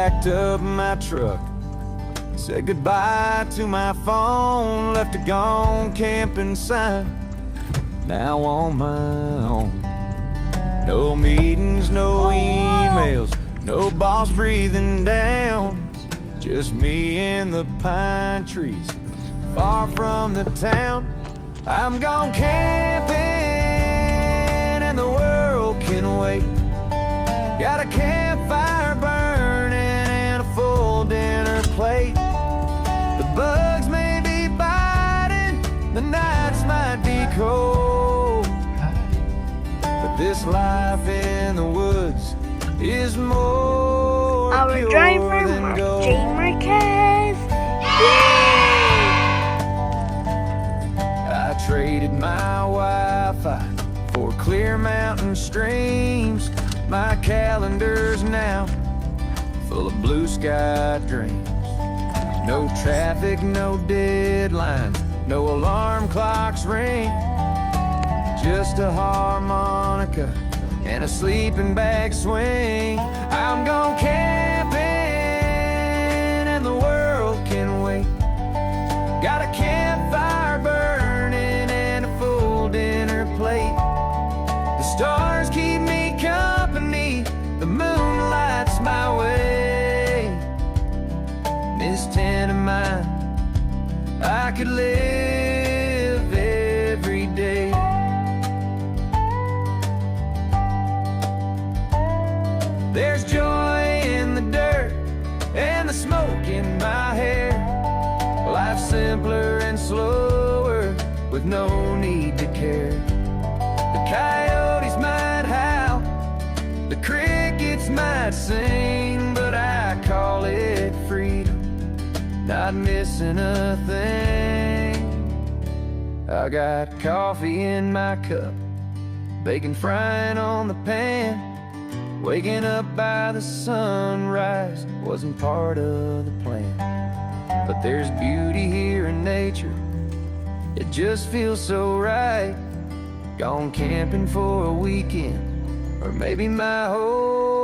packed up my truck, said goodbye to my phone, left a gone camping sign. Now on my own. No meetings, no emails, no boss breathing down. Just me and the pine trees, far from the town. I'm gone camping and the world can wait. Got a campfire burning and a full dinner plate. The bugs may be biting, the nights might be cold, but this life in the woods is more Our pure driver, than gold. Jay Marquez. I traded my Wi-Fi for clear mountain streams. My calendar's now full of blue sky dreams. No traffic, no deadlines, no alarm clocks ring. Just a harmonica and a sleeping bag swing. I'm gone camping and the world can wait. Got a campfire burning and a full dinner plate. The stars keep me company, the moon lights my way. This tent of mine, I could live every day. There's joy in the dirt and the smoke in my hair. Life's simpler and slower with no need to care. The coyotes might howl, the crickets might sing, but I call it freedom, not missing a thing. I got coffee in my cup, bacon frying on the pan. Waking up by the sunrise wasn't part of the plan. But there's beauty here in nature, it just feels so right. Gone camping for a weekend, or maybe my whole